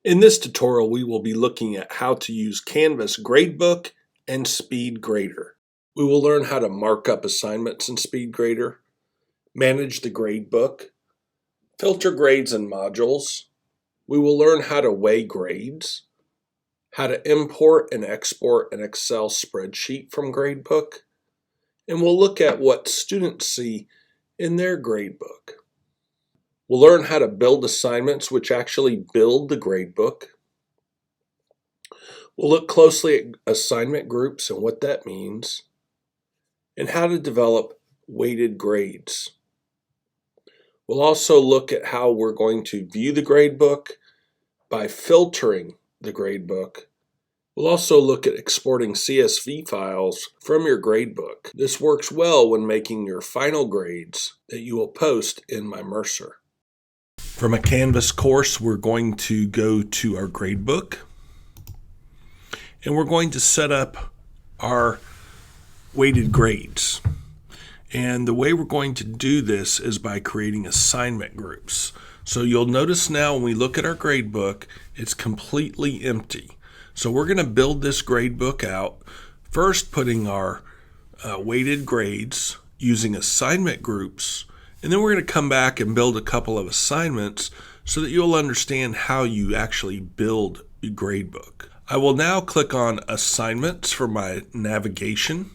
In this tutorial, we will be looking at how to use Canvas Gradebook and Speedgrader. We will learn how to mark up assignments in Speedgrader, manage the gradebook, filter grades and modules. We will learn how to weigh grades, how to import and export an Excel spreadsheet from Gradebook, and we'll look at what students see in their gradebook. We'll learn how to build assignments which actually build the gradebook. We'll look closely at assignment groups and what that means, and how to develop weighted grades. We'll also look at how we're going to view the gradebook by filtering the gradebook. We'll also look at exporting CSV files from your gradebook. This works well when making your final grades that you will post in my Mercer. From a Canvas course, we're going to go to our gradebook, and we're going to set up our weighted grades. And the way we're going to do this is by creating assignment groups. So you'll notice now when we look at our gradebook, it's completely empty. So we're going to build this gradebook out, first putting our weighted grades using assignment groups, and then we're going to come back and build a couple of assignments so that you'll understand how you actually build a gradebook. I will now click on Assignments for my navigation.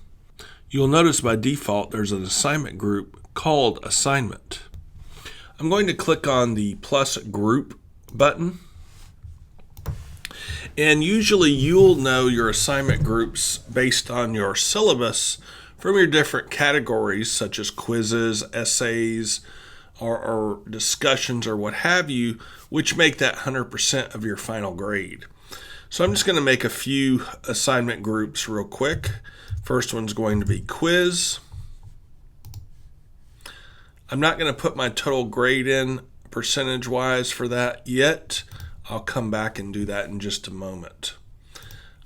You'll notice by default there's an assignment group called Assignment. I'm going to click on the plus group button. And usually you'll know your assignment groups based on your syllabus from your different categories such as quizzes, essays, or discussions or what have you, which make that 100% of your final grade. So I'm just going to make a few assignment groups real quick. First one's going to be quiz. I'm not going to put my total grade in percentage-wise for that yet. I'll come back and do that in just a moment.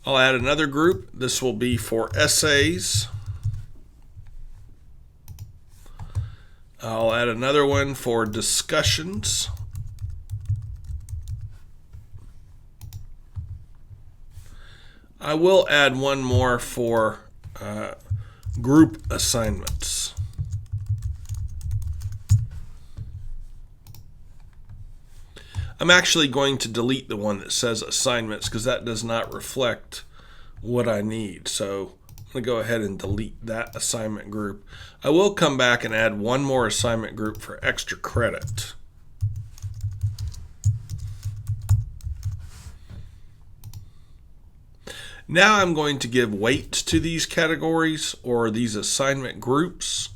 I'll add another group. This will be for essays. I'll add another one for discussions. I will add one more for group assignments. I'm actually going to delete the one that says assignments because that does not reflect what I need. So I'm going to go ahead and delete that assignment group. I will come back and add one more assignment group for extra credit. Now I'm going to give weight to these categories or these assignment groups.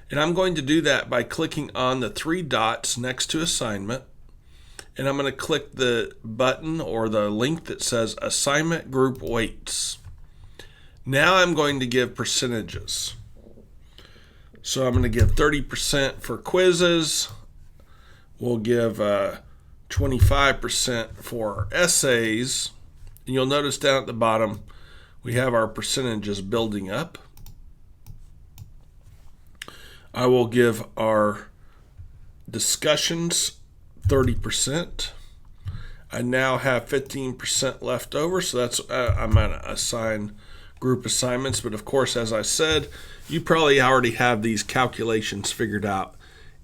And I'm going to do that by clicking on the three dots next to assignment. And I'm going to click the button or the link that says Assignment Group Weights. Now I'm going to give percentages. So I'm going to give 30% for quizzes. We'll give 25% for essays. And you'll notice down at the bottom we have our percentages building up. I will give our discussions 30%. I now have 15% left over, so that's I'm going to assign group assignments. But of course, as I said, you probably already have these calculations figured out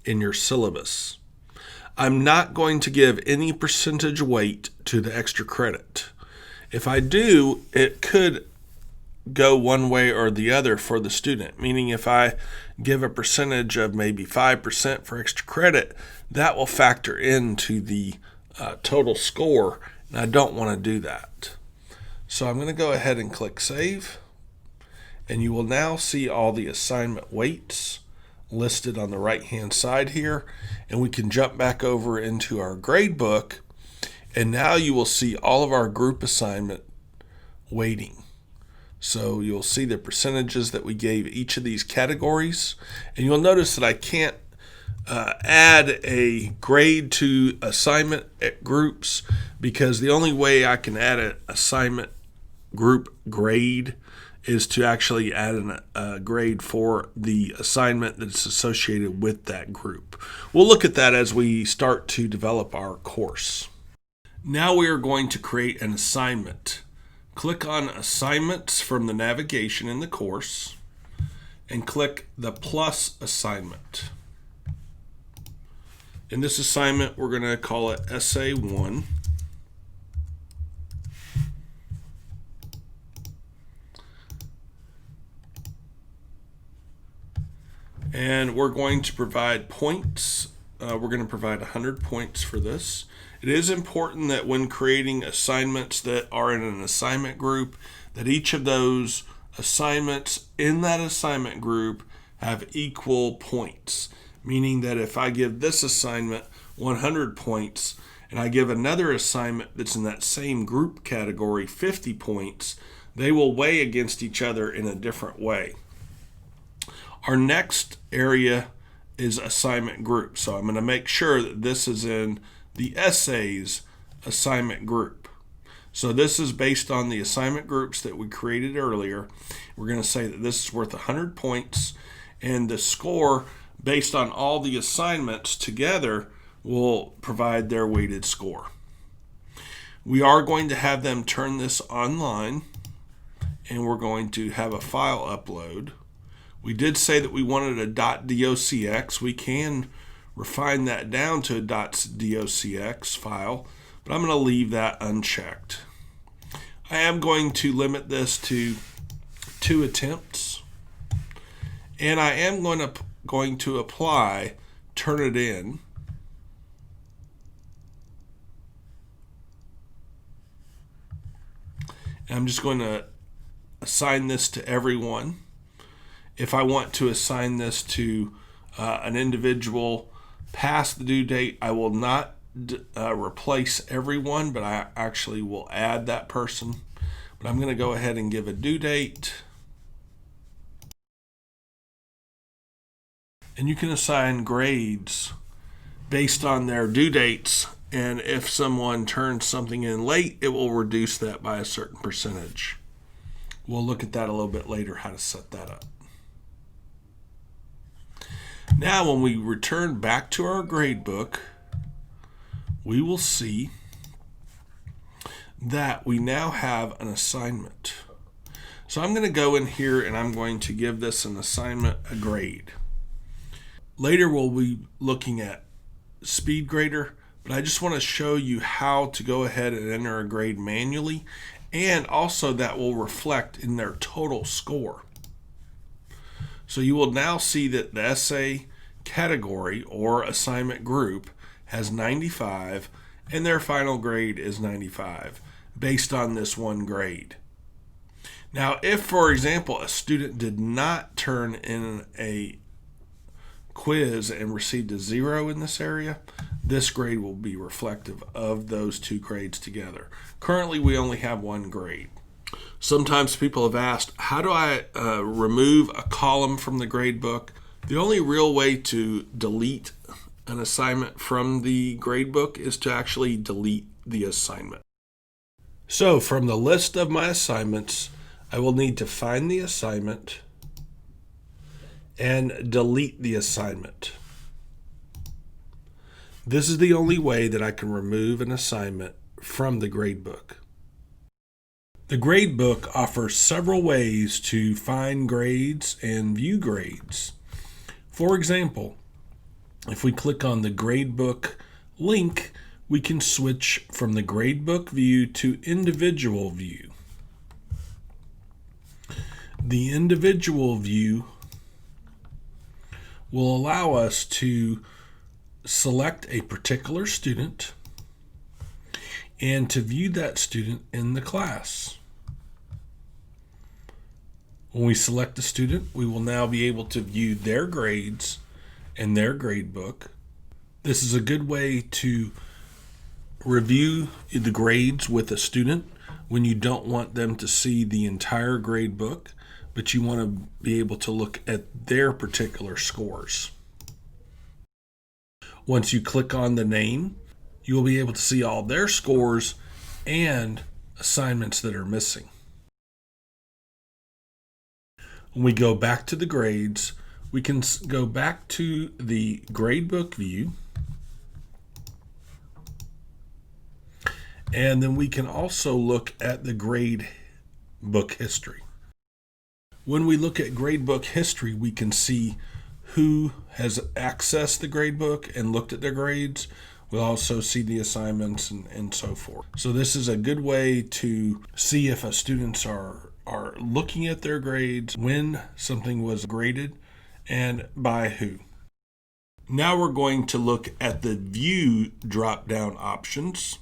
in your syllabus. I'm not going to give any percentage weight to the extra credit. If I do, it could go one way or the other for the student, meaning if I give a percentage of maybe 5% for extra credit, that will factor into the total score, and I don't want to do that. So I'm going to go ahead and click Save, and you will now see all the assignment weights listed on the right hand side here, and we can jump back over into our gradebook, and now you will see all of our group assignment weighting. So you'll see the percentages that we gave each of these categories, and you'll notice that I can't add a grade to assignment groups because the only way I can add an assignment group grade is to actually add a grade for the assignment that's associated with that group. We'll look at that as we start to develop our course. Now we are going to create an assignment. Click on Assignments from the navigation in the course and click the plus assignment. In this assignment, we're going to call it Essay 1. And we're going to provide points. We're going to provide 100 points for this. It is important that when creating assignments that are in an assignment group, that each of those assignments in that assignment group have equal points. Meaning that if I give this assignment 100 points and I give another assignment that's in that same group category 50 points, they will weigh against each other in a different way. Our next area is assignment group. So I'm going to make sure that this is in the essays assignment group. So this is based on the assignment groups that we created earlier. We're going to say that this is worth 100 points, and the score based on all the assignments together will provide their weighted score. We are going to have them turn this online, and we're going to have a file upload. We did say that we wanted a .docx. We can refine that down to a .docx file, but I'm going to leave that unchecked. I am going to limit this to 2 attempts, and I am going to apply Turnitin. And I'm just going to assign this to everyone. If I want to assign this to an individual past the due date, I will not replace everyone, but I actually will add that person. But I'm going to go ahead and give a due date. And you can assign grades based on their due dates. And if someone turns something in late, it will reduce that by a certain percentage. We'll look at that a little bit later, how to set that up. Now, when we return back to our gradebook, we will see that we now have an assignment. So I'm going to go in here and I'm going to give this an assignment a grade. Later we'll be looking at Speedgrader, but I just want to show you how to go ahead and enter a grade manually, and also that will reflect in their total score. So you will now see that the essay category or assignment group has 95 and their final grade is 95 based on this one grade. Now, if, for example, a student did not turn in a quiz and received a 0 in this area, this grade will be reflective of those 2 grades together. Currently, we only have 1 grade. Sometimes people have asked, how do I remove a column from the gradebook? The only real way to delete an assignment from the gradebook is to actually delete the assignment. So from the list of my assignments, I will need to find the assignment and delete the assignment. This is the only way that I can remove an assignment from the gradebook. The gradebook offers several ways to find grades and view grades. For example, if we click on the gradebook link, we can switch from the gradebook view to individual view. The individual view will allow us to select a particular student and to view that student in the class. When we select a student, we will now be able to view their grades and their gradebook. This is a good way to review the grades with a student when you don't want them to see the entire gradebook, but you want to be able to look at their particular scores. Once you click on the name, you will be able to see all their scores and assignments that are missing. When we go back to the grades, we can go back to the gradebook view, And then we can also look at the grade book history. When we look at gradebook history, we can see who has accessed the gradebook and looked at their grades. We'll also see the assignments and so forth. So this is a good way to see if students are looking at their grades, when something was graded, and by who. Now we're going to look at the view drop-down options.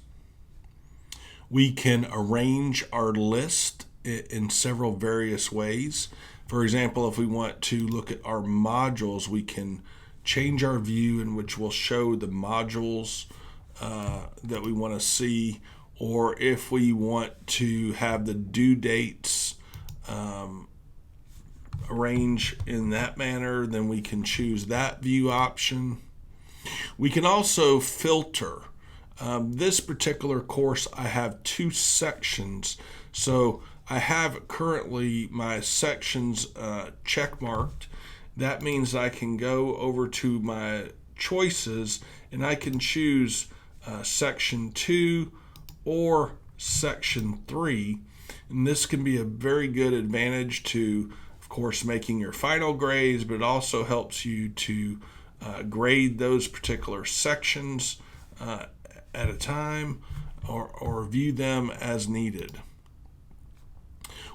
We can arrange our list in several various ways. For example, if we want to look at our modules, we can change our view in which will show the modules that we want to see, or if we want to have the due dates arrange in that manner, then we can choose that view option. We can also filter. This particular course, I have 2 sections, so I have currently my sections check marked. That means I can go over to my choices and I can choose section 2 or section 3. And this can be a very good advantage to, of course, making your final grades, but it also helps you to grade those particular sections at a time, or view them as needed.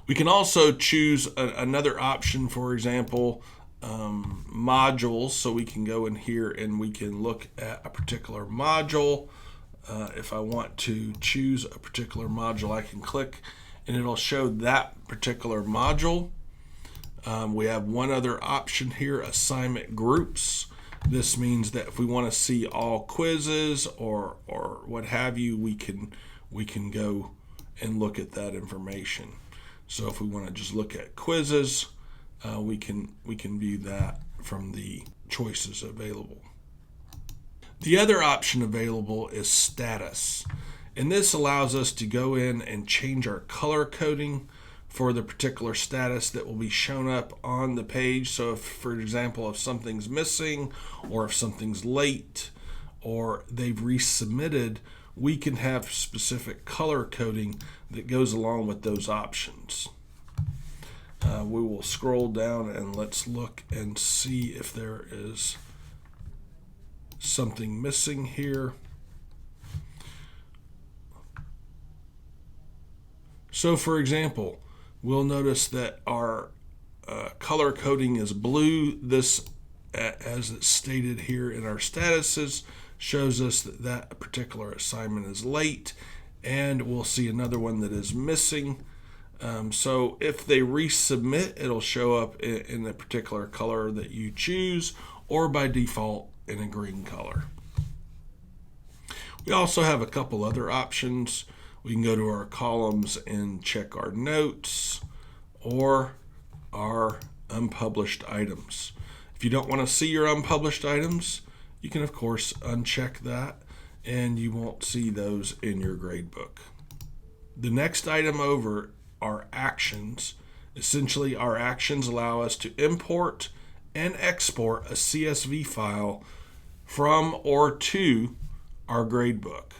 We can also choose another option, for example, modules. So we can go in here and we can look at a particular module. If I want to choose a particular module, I can click and it'll show that particular module. We have one other option here, assignment groups. This means that if we want to see all quizzes or what have you, we can go and look at that information. So if we want to just look at quizzes, we can view that from the choices available. The other option available is status, and this allows us to go in and change our color coding for the particular status that will be shown up on the page. So if, for example, if something's missing or if something's late or they've resubmitted, we can have specific color coding that goes along with those options. We will scroll down and let's look and see if there is something missing here. So for example, we'll notice that our color coding is blue. This, as it's stated here in our statuses, shows us that that particular assignment is late, and we'll see another one that is missing. So if they resubmit, it'll show up in the particular color that you choose, or by default in a green color. We also have a couple other options. We can go to our columns and check our notes or our unpublished items. If you don't want to see your unpublished items, you can of course uncheck that and you won't see those in your gradebook. The next item over are actions. Essentially, our actions allow us to import and export a CSV file from or to our gradebook.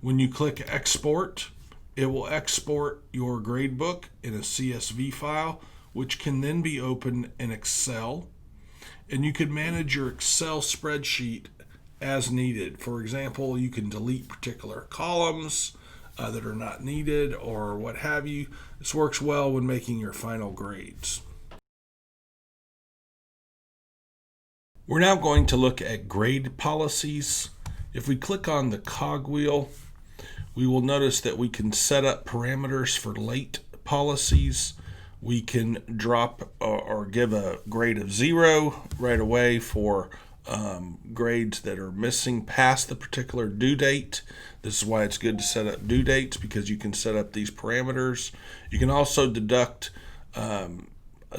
When you click export, it will export your gradebook in a CSV file, which can then be opened in Excel. And you can manage your Excel spreadsheet as needed. For example, you can delete particular columns that are not needed or what have you. This works well when making your final grades. We're now going to look at grade policies. If we click on the cogwheel, we will notice that we can set up parameters for late policies. We can drop or give a grade of 0 right away for grades that are missing past the particular due date. This is why it's good to set up due dates, because you can set up these parameters. You can also deduct a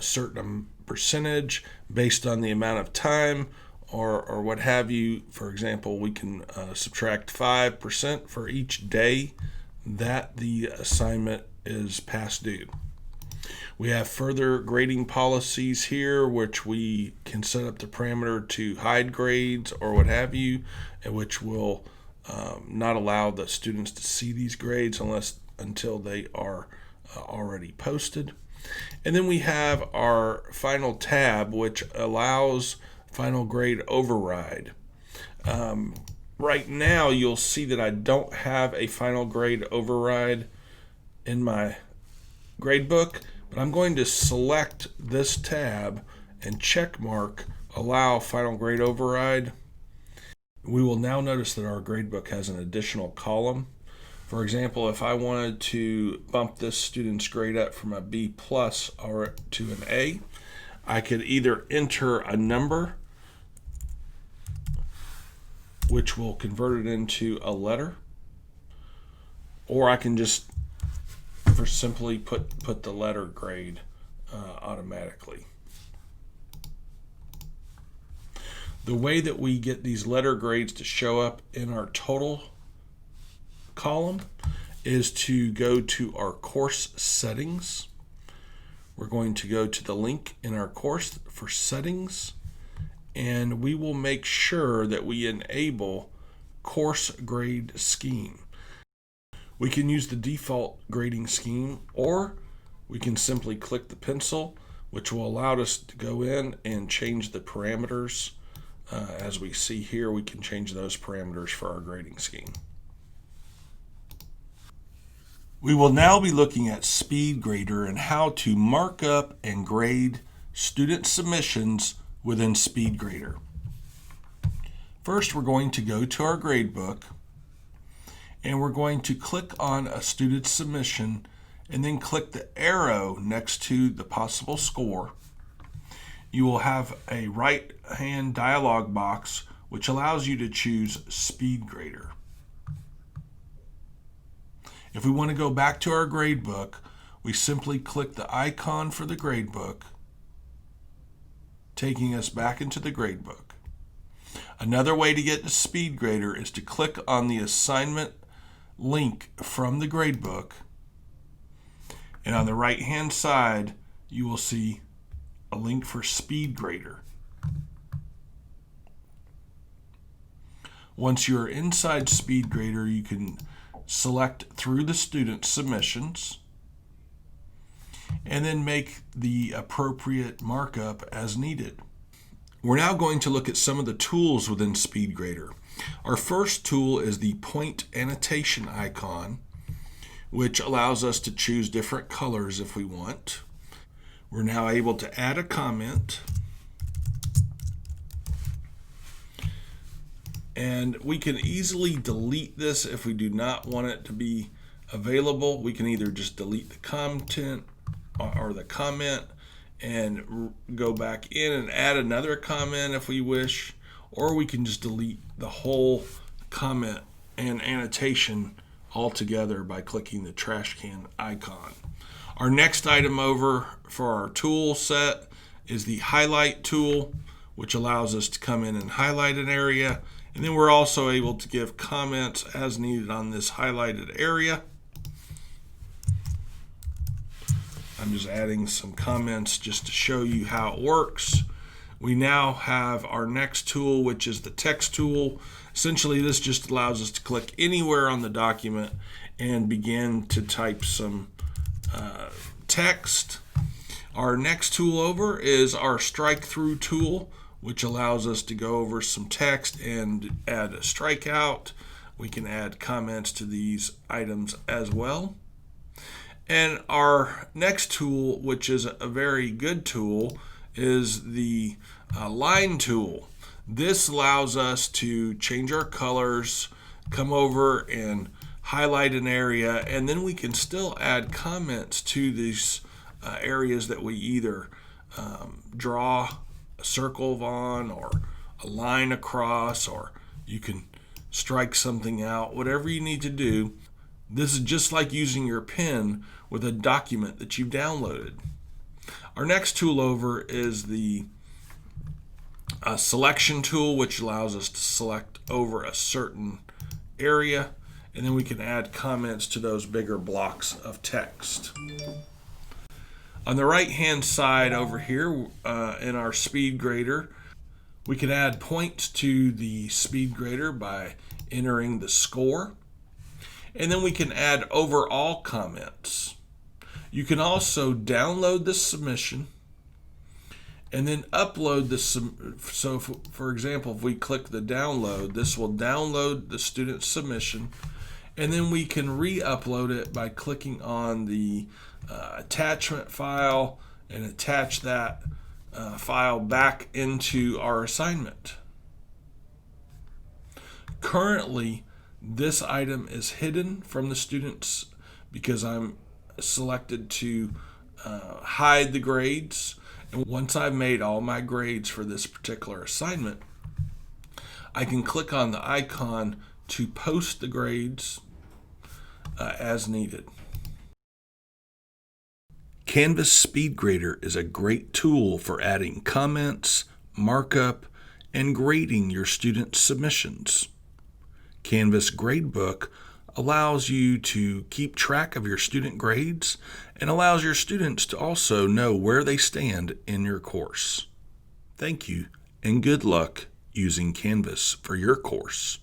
certain percentage based on the amount of time or what have you. For example, we can subtract 5% for each day that the assignment is past due. We have further grading policies here, which we can set up the parameter to hide grades or what have you, and which will not allow the students to see these grades until they are already posted. And then we have our final tab, which allows final grade override. Right now, you'll see that I don't have a final grade override in my gradebook, but I'm going to select this tab and check mark allow final grade override. We will now notice that our gradebook has an additional column. For example, if I wanted to bump this student's grade up from a B plus or to an A, I could either enter a number, which will convert it into a letter, or I can just simply put the letter grade automatically. The way that we get these letter grades to show up in our total column is to go to our course settings. We're going to go to the link in our course for settings, and we will make sure that we enable course grade scheme. We can use the default grading scheme, or we can simply click the pencil, which will allow us to go in and change the parameters. As we see here, we can change those parameters for our grading scheme. We will now be looking at SpeedGrader and how to mark up and grade student submissions within SpeedGrader. First, we're going to go to our gradebook, and we're going to click on a student submission and then click the arrow next to the possible score. You will have a right-hand dialog box which allows you to choose SpeedGrader. If we want to go back to our gradebook, we simply click the icon for the gradebook, taking us back into the gradebook. Another way to get to SpeedGrader is to click on the assignment link from the gradebook, and on the right-hand side, you will see a link for SpeedGrader. Once you're inside SpeedGrader, you can select through the student submissions and then make the appropriate markup as needed. We're now going to look at some of the tools within SpeedGrader. Our first tool is the point annotation icon, which allows us to choose different colors if we want. We're now able to add a comment, and we can easily delete this if we do not want it to be available. We can either just delete the content or the comment and go back in and add another comment if we wish, or we can just delete the whole comment and annotation altogether by clicking the trash can icon. Our next item over for our tool set is the highlight tool, which allows us to come in and highlight an area, and then we're also able to give comments as needed on this highlighted area. I'm just adding some comments just to show you how it works. We now have our next tool, which is the text tool. Essentially, this just allows us to click anywhere on the document and begin to type some text. Our next tool over is our strike through tool, which allows us to go over some text and add a strikeout. We can add comments to these items as well. And our next tool, which is a very good tool, is the line tool. This allows us to change our colors, come over and highlight an area, and then we can still add comments to these areas that we either draw a circle on or a line across, or you can strike something out, whatever you need to do. This is just like using your pen with a document that you've downloaded. Our next tool over is the selection tool, which allows us to select over a certain area, and then we can add comments to those bigger blocks of text. On the right hand side over here in our SpeedGrader, we can add points to the SpeedGrader by entering the score. And then we can add overall comments. You can also download the submission and then upload the so for example, if we click the download, this will download the student's submission, and then we can re-upload it by clicking on the attachment file and attach that file back into our assignment. Currently, this item is hidden from the students because I'm selected to hide the grades. And once I've made all my grades for this particular assignment, I can click on the icon to post the grades as needed. Canvas SpeedGrader is a great tool for adding comments, markup, and grading your students' submissions. Canvas Gradebook allows you to keep track of your student grades and allows your students to also know where they stand in your course. Thank you and good luck using Canvas for your course.